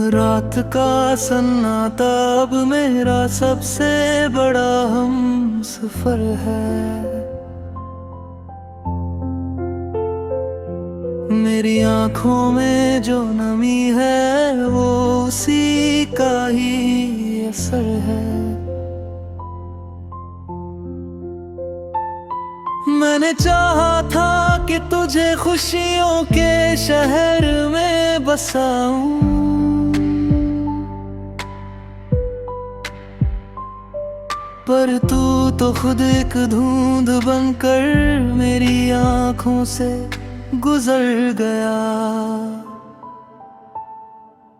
रात का सन्नाटा अब मेरा सबसे बड़ा हम सफर है। मेरी आंखों में जो नमी है वो उसी का ही असर है। मैंने चाहा था कि तुझे खुशियों के शहर में बसाऊं, पर तू तो खुद एक धुंध बनकर मेरी आंखों से गुजर गया।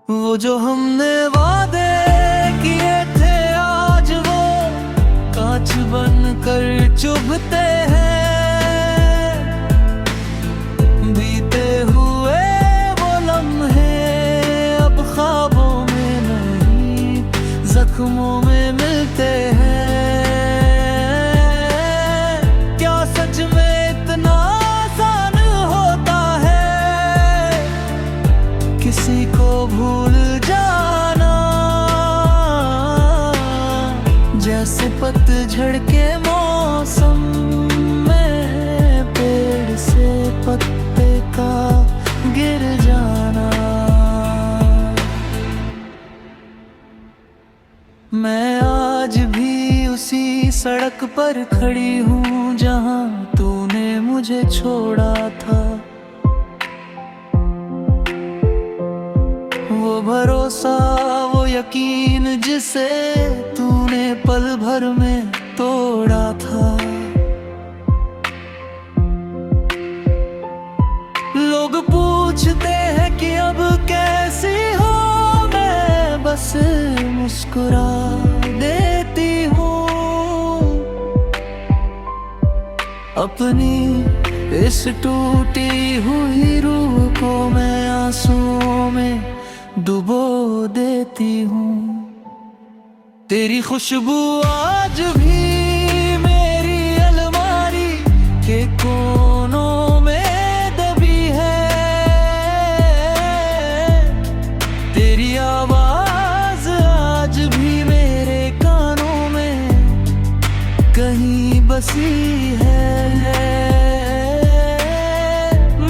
वो जो हमने वादे किए थे आज वो कांच बनकर चुभते हैं। बीते हुए वो लम्हे अब ख्वाबों में नहीं जख्मों में मिलते हैं। क्या सच में इतना आसान होता है किसी को भूल जाना? जैसे पतझड़ के मौसम में पेड़ से पत्ते का गिर जाना। मैं आज भी उसी सड़क पर खड़ी हूँ जहाँ तूने मुझे छोड़ा था। वो भरोसा वो यकीन जिसे तूने पल भर में तोड़ा था। लोग पूछते हैं कि अब कैसी हो, मैं बस मुस्कुरा देती हूँ। अपनी इस टूटी हुई रूह को मैं आंसुओं में डुबो देती हूँ। तेरी खुशबू आज भी मेरी अलमारी के कोनों में दबी है। तेरी आवाज आज भी मेरे कानों में कहीं बसी है।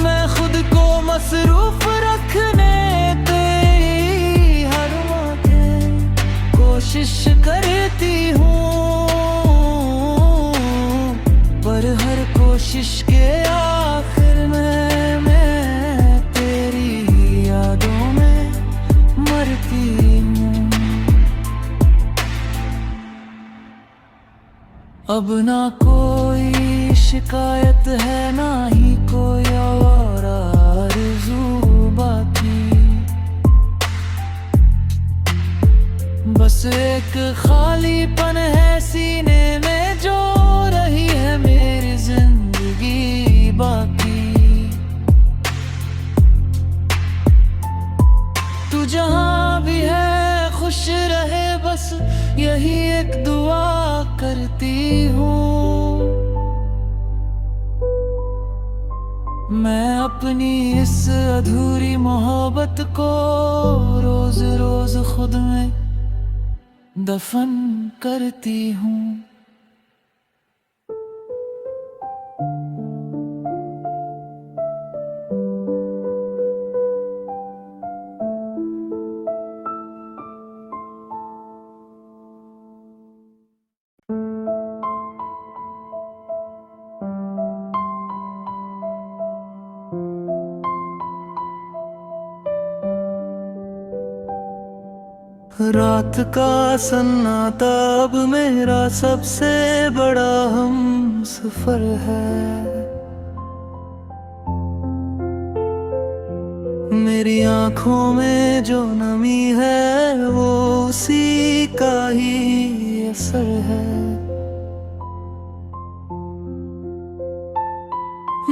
मैं खुद को मसरूफ रखने कोशिश करती हूँ, पर हर कोशिश के आखिर में मैं तेरी यादों में मरती हूँ। अब ना कोई शिकायत है ना ही कोई और आरज़ू बाकी। बस एक खालीपन है सीने में जो रही है मेरी जिंदगी बाकी। तू जहाँ भी है खुश रहे बस यही एक दुआ करती हूँ। मैं अपनी इस अधूरी मोहब्बत को रोज रोज खुद में दफन करती हूँ। रात का सन्नाटा अब मेरा सबसे बड़ा हम सफर है। मेरी आंखों में जो नमी है वो उसी का ही असर है।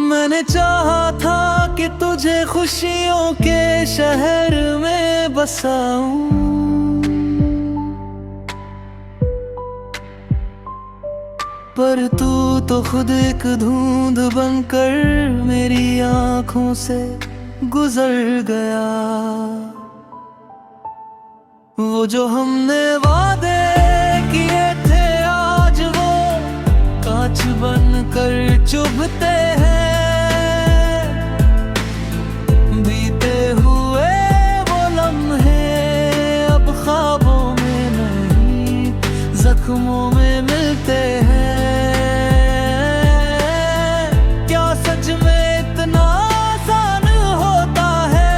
मैंने चाहा था कि तुझे खुशियों के शहर में बसाऊं, पर तू तो खुद एक धुंध बनकर मेरी आंखों से गुजर गया। वो जो हमने वादे किए थे आज वो कांच बनकर चुभते हैं। बीते हुए वो लम्हे अब ख्वाबों में नहीं जख्मों में मिलते हैं। क्या सच में इतना आसान होता है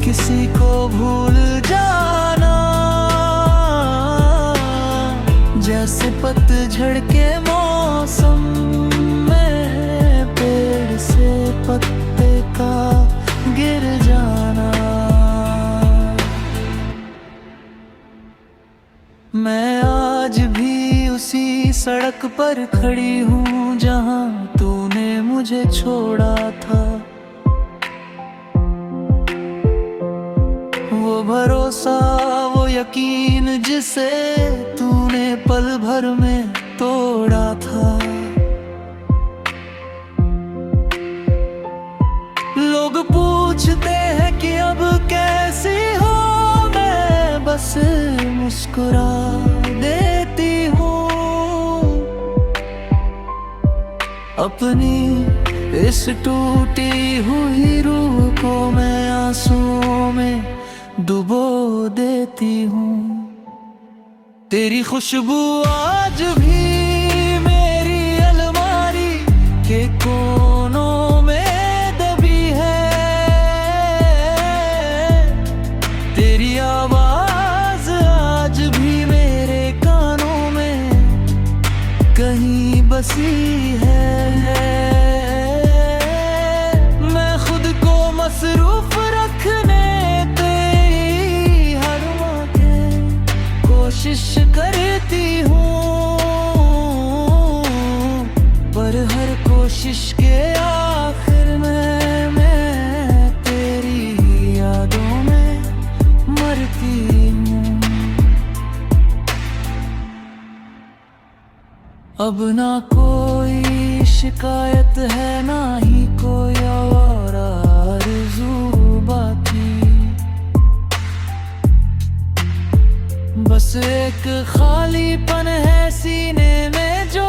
किसी को भूल जाना? जैसे पतझड़ के मौसम में पेड़ से पत्ते का गिर जाना। मैं आज भी उसी सड़क पर खड़ी हूँ जहाँ तूने मुझे छोड़ा था। वो भरोसा वो यकीन जिसे तूने पल भर में तोड़ा था। लोग पूछते हैं कि अब कैसी हो, मैं बस मुस्कुरा देती हूँ। अपनी इस टूटी हुई रूह को मैं आंसुओं में डुबो देती हूँ। तेरी खुशबू आज भी मेरी अलमारी के कोनों में दबी है। तेरी आवाज आज भी मेरे कानों में कहीं बसी है। मैं खुद को मसरूफ रखने कोशिश करती हूँ, पर हर कोशिश के आखिर में मैं तेरी यादों में मरती हूँ। अब ना कोई शिकायत है ना ही कोई और आरज़ू बाकी। बस एक खालीपन है सीने में जो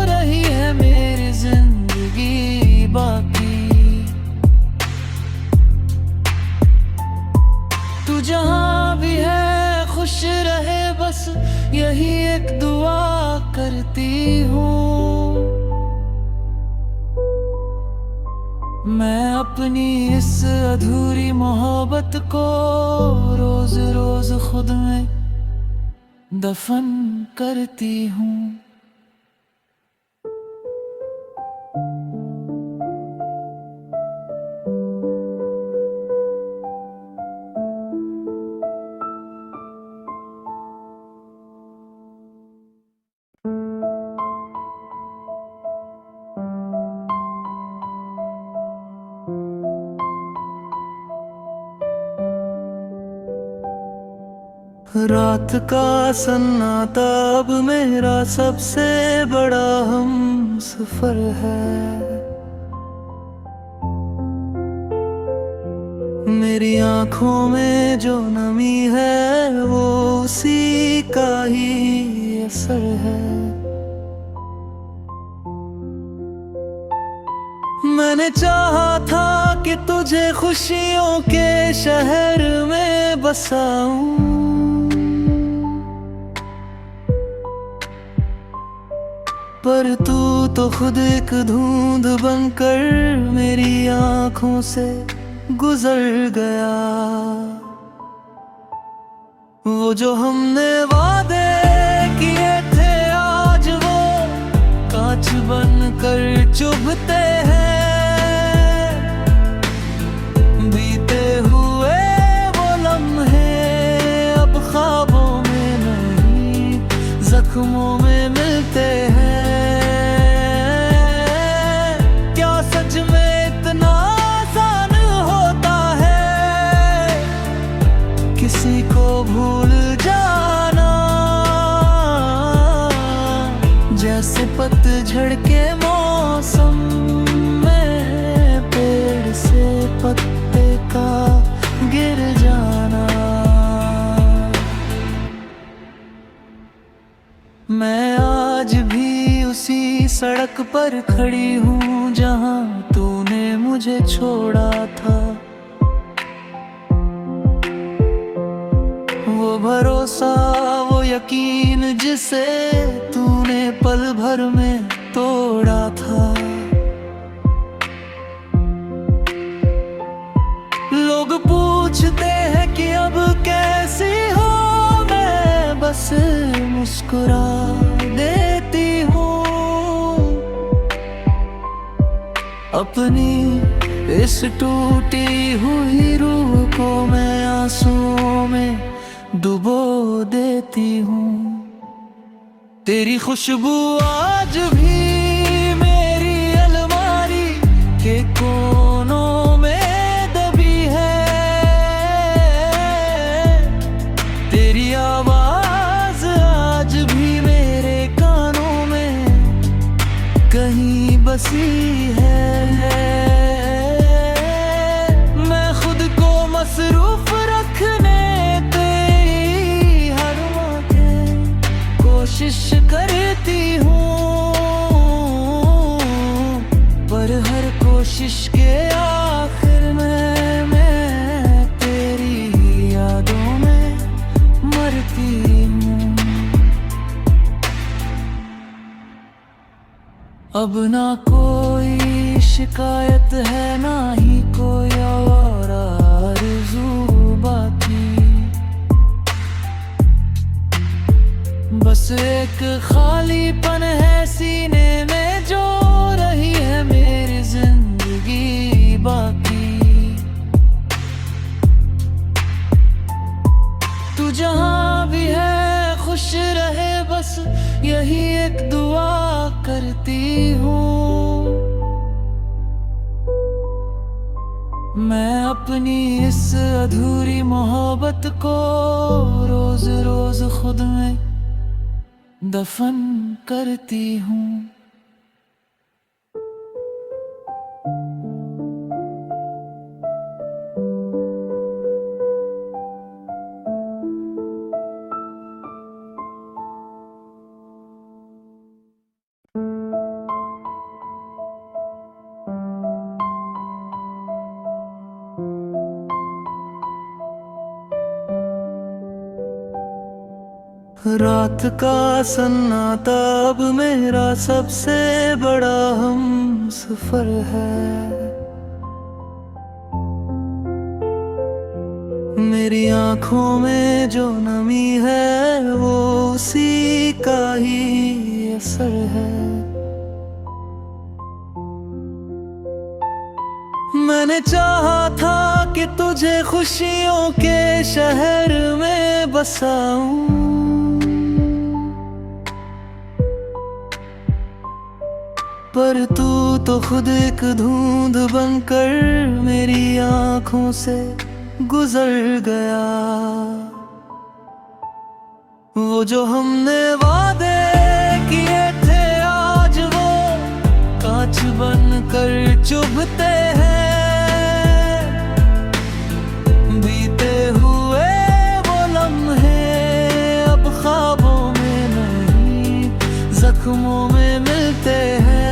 रही है मेरी जिंदगी बाकी। तू जहाँ भी है खुश रहे बस यही एक दुआ करती हूँ। मैं अपनी इस अधूरी मोहब्बत को रोज रोज खुद में दफन करती हूँ। रात का सन्नाटा अब मेरा सबसे बड़ा हम सफर है। मेरी आँखों में जो नमी है वो उसी का ही असर है। मैंने चाहा था कि तुझे खुशियों के शहर में बसाऊं, पर तू तो खुद एक धुंध बनकर मेरी आँखों से गुजर गया। वो जो हमने वादे किए थे आज वो कांच बनकर चुभते हैं। बीते हुए वो लम्हे अब ख्वाबों में नहीं जख्मों में मिलते हैं। किसी को भूल जाना जैसे पतझड़ के मौसम में पेड़ से पत्ते का गिर जाना। मैं आज भी उसी सड़क पर खड़ी हूँ जहाँ तूने मुझे छोड़ा था। वो भरोसा, वो यकीन जिसे तूने पल भर में तोड़ा था। लोग पूछते हैं कि अब कैसी हो, मैं बस मुस्कुरा देती हूँ। अपनी इस टूटी हुई रूह को मैं आंसुओं में डुबो देती हूँ। तेरी खुशबू आज भी मेरी अलमारी के कोनों में दबी है। तेरी आवाज आज भी मेरे कानों में कहीं बसी है। मैं खुद को मसरूफ रखने तेरी हर बातें कोशिश करती हूँ, पर हर कोशिश के आखिर में मैं तेरी यादों में मरती हूँ। अब ना कोई शिकायत है, ना ही कोई और आरज़ू बाकी। बस एक खालीपन है सीने में, जो रही है मेरी जिंदगी बाकी। तू जहाँ भी है खुश रहे, बस यही एक दुआ करती हूँ। मैं अपनी इस अधूरी मोहब्बत को रोज रोज खुद में दफन करती हूँ। रात का सन्नाटा अब मेरा सबसे बड़ा हम सफर है। मेरी आंखों में जो नमी है वो उसी का ही असर है। मैंने चाहा था कि तुझे खुशियों के शहर में बसाऊं, पर तू तो खुद एक धुंध बनकर मेरी आंखों से गुजर गया। वो जो हमने वादे किए थे आज वो कांच बनकर चुभते हैं। बीते हुए वो लम्हे अब ख्वाबों में नहीं, जख्मों में मिलते हैं।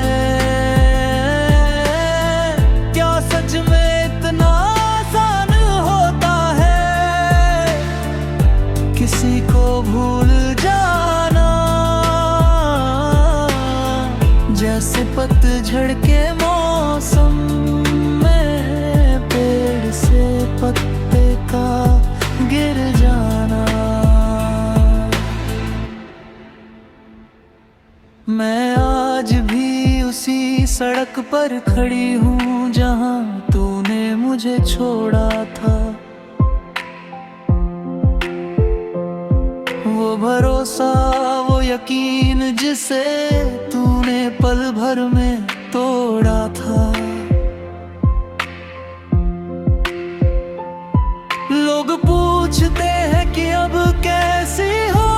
किसी को भूल जाना जैसे पतझड़ के मौसम में पेड़ से पत्ते का गिर जाना। मैं आज भी उसी सड़क पर खड़ी हूँ जहाँ तूने मुझे छोड़ा था। वो भरोसा, वो यकीन जिसे तूने पल भर में तोड़ा था। लोग पूछते हैं कि अब कैसी हो,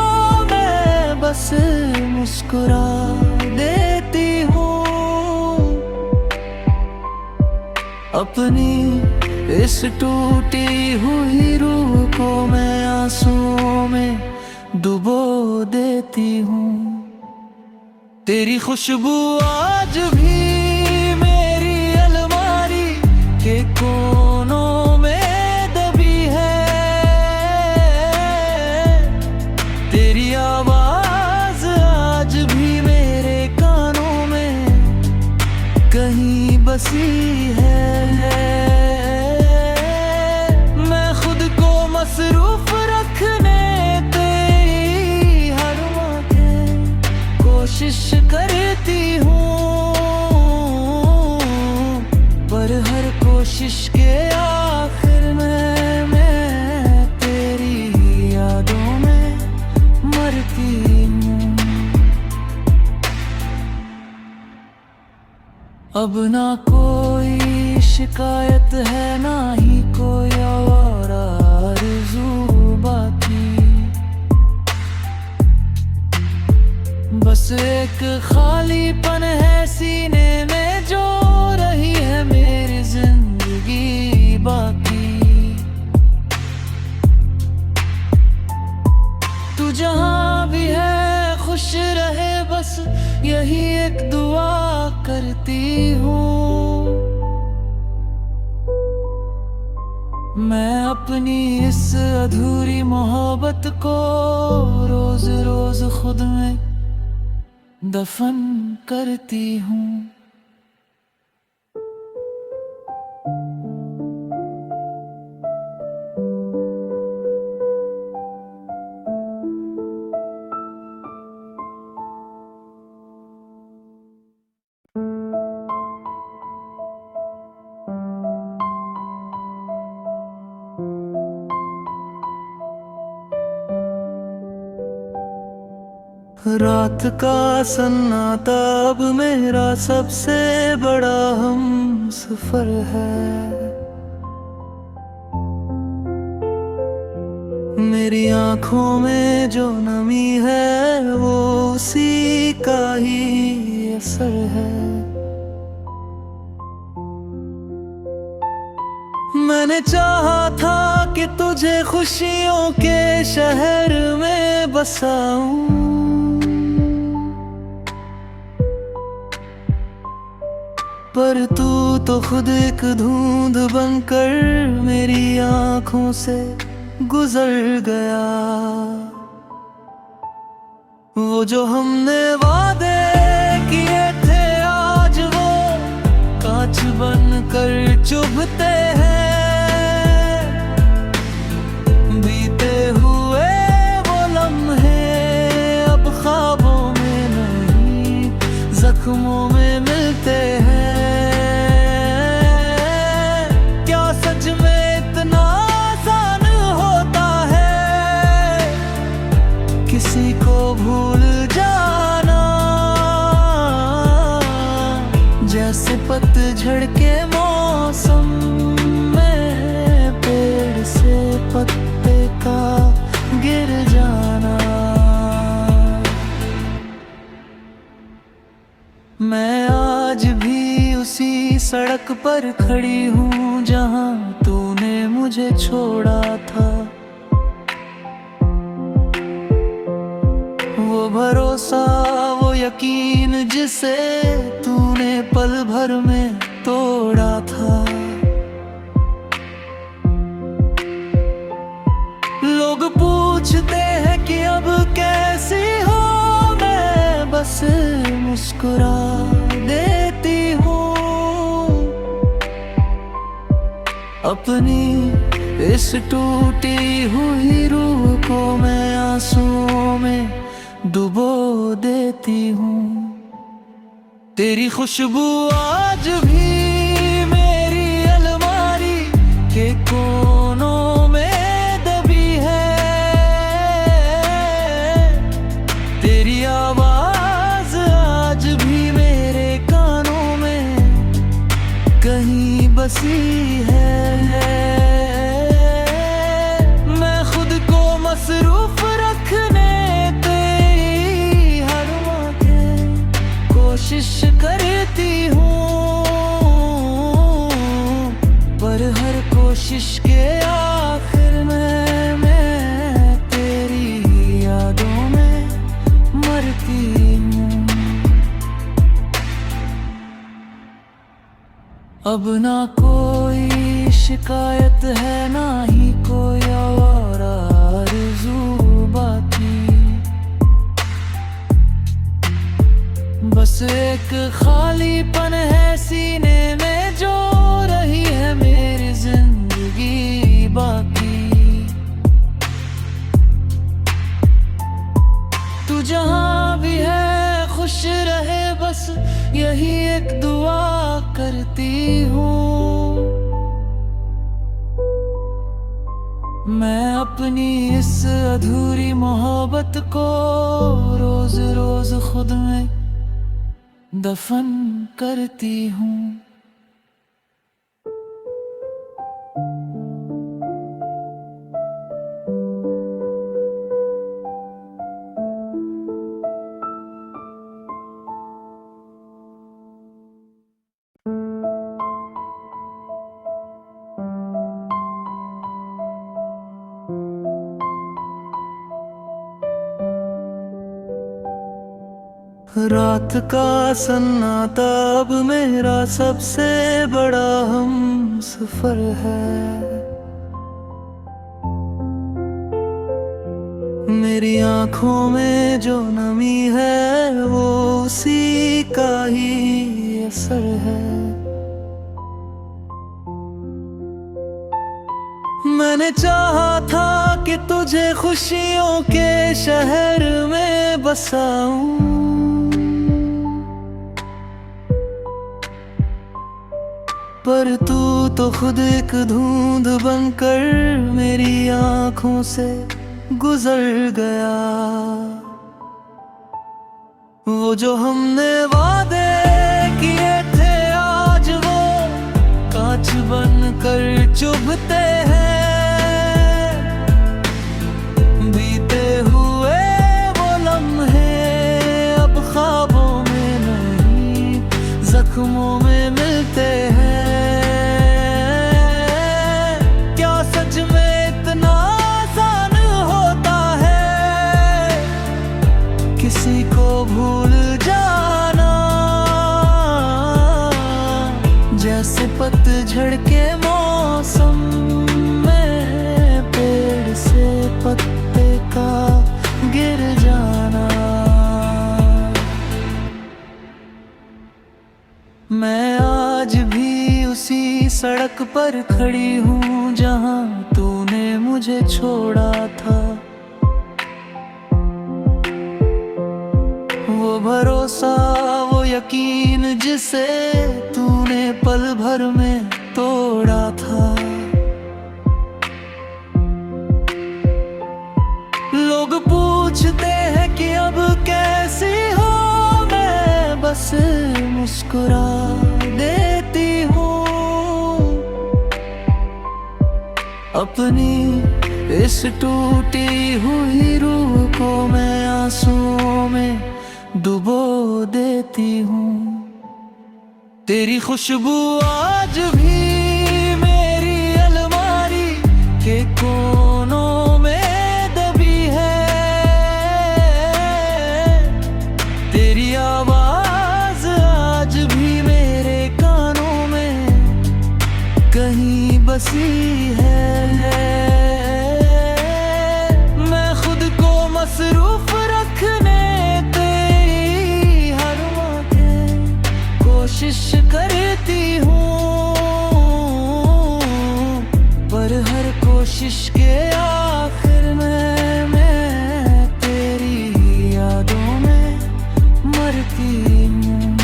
मैं बस मुस्कुरा देती हूँ। अपनी इस टूटी हुई रूह को मैं आंसुओं में डुबो देती हूँ। तेरी खुशबू आज भी मेरी अलमारी के कोनों में दबी है। तेरी आवाज आज भी मेरे कानों में कहीं बसी है। मैं खुद को मसरूफ रखने तेरी हर बातें कोशिश करती हूँ, पर हर कोशिश के आखिर में मैं तेरी यादों में मरती हूँ। अब ना कोई शिकायत है, ना ही कोई और आरज़ू बाकी। बस एक खालीपन है सीने में, जो रही है मेरी जिंदगी बाकी। तू जहाँ भी है खुश रहे, बस यही एक दुआ करती हूँ। मैं अपनी इस अधूरी मोहब्बत को रोज रोज खुद में दफन करती हूँ। रात का सन्नाटा अब मेरा सबसे बड़ा हम सफर है। मेरी आंखों में जो नमी है वो उसी का ही असर है। मैंने चाहा था कि तुझे खुशियों के शहर में बसाऊं, पर तू तो खुद एक धुंध बनकर मेरी आंखों से गुजर गया। वो जो हमने वादे किए थे आज वो कांच बनकर चुभते हैं। बीते हुए वो लम्हे अब ख्वाबों में नहीं, जख्मों में मिलते हैं। किसी को भूल जाना जैसे पतझड़ के मौसम में पेड़ से पत्ते का गिर जाना। मैं आज भी उसी सड़क पर खड़ी हूँ जहाँ तूने मुझे छोड़ा था। वो भरोसा, वो यकीन जिसे तूने पल भर में तोड़ा था। लोग पूछते हैं कि अब कैसी हो, मैं बस मुस्कुरा देती हूँ। अपनी इस टूटी हुई रूह को मैं आंसुओं में डुबो देती हूँ। तेरी खुशबू आज भी मेरी अलमारी के कोनों में दबी है। तेरी आवाज आज भी मेरे कानों में कहीं बसी है। मैं खुद को मसरूफ रखने कोशिश करती हूँ, पर हर कोशिश के आखिर में मैं तेरी यादों में मरती हूँ। अब ना कोई शिकायत है, ना ही कोई आवारा आरज़ू बाकी। बस एक खालीपन है सीने में, जो रही है मेरी जिंदगी बाकी। तू जहां भी है खुश रहे, बस यही एक दुआ करती हूँ। मैं अपनी इस अधूरी मोहब्बत को रोज रोज खुद में दफन करती हूँ। रात का सन्नाटा अब मेरा सबसे बड़ा हम सफर है। मेरी आंखों में जो नमी है, वो उसी का ही असर है। मैंने चाहा था कि तुझे खुशियों के शहर में बसाऊं, पर तू तो खुद एक धुंध बनकर मेरी आंखों से गुजर गया। वो जो हमने वादे किए थे, आज वो कांच बनकर चुभते हैं। बीते हुए वो लम्हे अब ख्वाबों में नहीं, जख्मों में मिलते हैं। किसी को भूल जाना, जैसे पतझड़ के मौसम में पेड़ से पत्ते का गिर जाना। मैं आज भी उसी सड़क पर खड़ी हूँ, जहाँ तूने मुझे छोड़ा था। वो भरोसा, वो यकीन जिसे तूने पल भर में तोड़ा था। लोग पूछते हैं कि अब कैसी हो, मैं बस मुस्कुरा देती हूँ। अपनी इस टूटी हुई रूह को मैं आंसुओं में डुबो देती हूँ। तेरी खुशबू आज भी मेरी अलमारी के कोनों में दबी है। तेरी आवाज आज भी मेरे कानों में कहीं बसी है। मैं खुद को मसरूफ रखने कोशिश करती हूँ, पर हर कोशिश के आखिर में मैं तेरी यादों में मरती हूँ।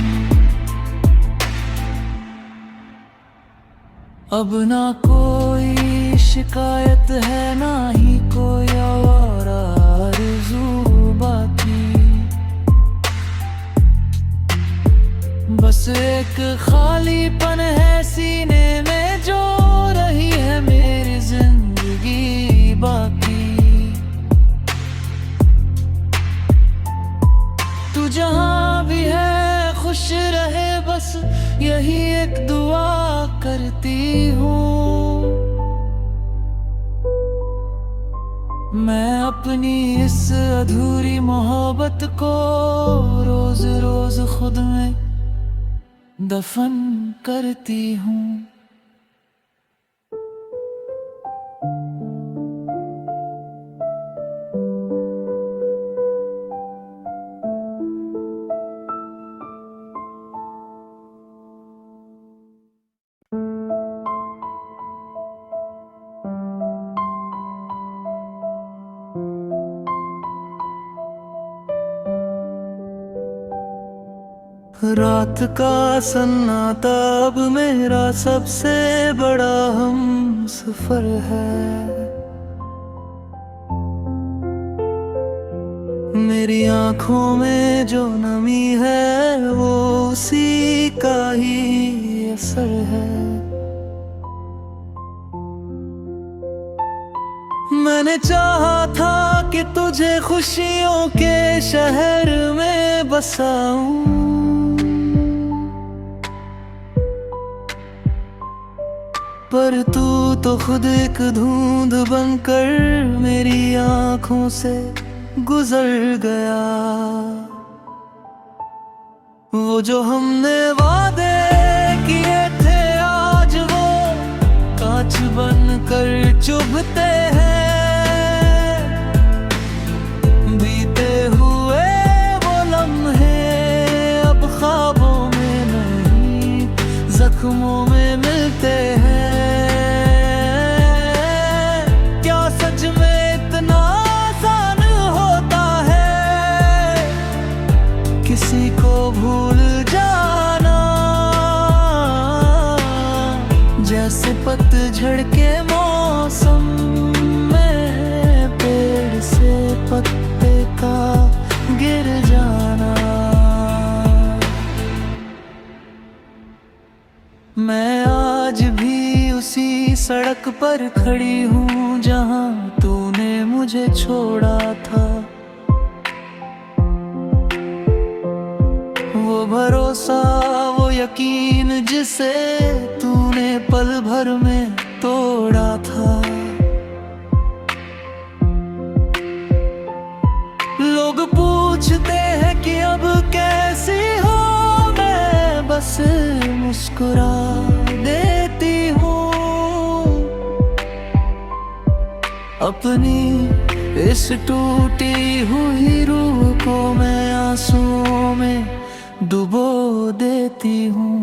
अब ना कोई शिकायत है, ना ही कोई आवारा आरज़ू बाकी। बस एक खालीपन है सीने में, जो रही है मेरी जिंदगी बाकी। तू जहां भी है खुश रहे, बस यही एक दुआ करती हूँ। मैं अपनी इस अधूरी मोहब्बत को रोज रोज खुद में दफन करती हूँ। रात का सन्नाटा अब मेरा सबसे बड़ा हम सफर है। मेरी आंखों में जो नमी है वो उसी का ही असर है। मैंने चाहा था कि तुझे खुशियों के शहर में बसाऊं, पर तू तो खुद एक धुंध बनकर मेरी आंखों से गुजर गया। वो जो हमने वादे किए थे आज वो कांच बनकर चुभते हैं। बीते हुए वो लम्हे अब ख्वाबों में नहीं जख्मों में मिलते हैं। किसी को भूल जाना जैसे पतझड़ के मौसम में पेड़ से पत्ते का गिर जाना। मैं आज भी उसी सड़क पर खड़ी हूँ जहाँ तूने मुझे छोड़ा था। वो भरोसा वो यकीन जिसे तूने पल भर में तोड़ा था। लोग पूछते हैं कि अब कैसी हो, मैं बस मुस्कुरा देती हूँ। अपनी इस टूटी हुई रूह को मैं आंसुओं में डुबो देती हूँ।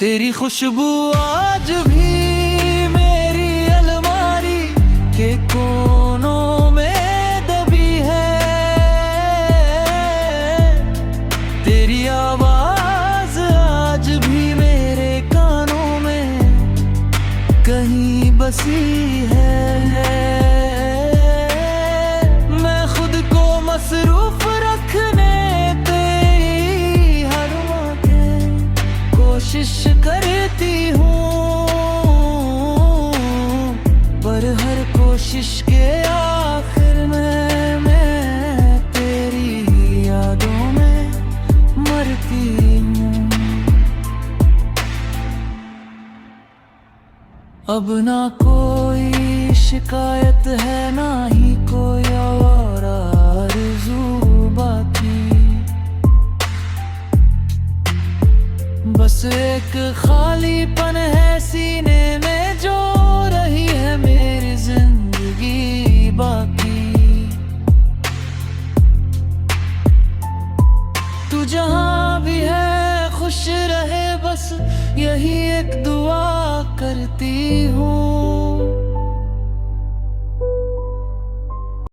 तेरी खुशबू आज भी मेरी अलमारी के कोनों में दबी है। तेरी आवाज आज भी मेरे कानों में कहीं बसी है। मैं खुद को मसरूफ रखने कोशिश करती हूँ, पर हर कोशिश के आखिर में मैं तेरी यादों में मरती हूँ। अब ना कोई शिकायत है ना ही कोई और आरज़ू बाकी। बस एक खालीपन है सीने में जो रही है मेरी जिंदगी बाकी। तू जहाँ भी है खुश रहे बस यही एक दुआ करती हूँ।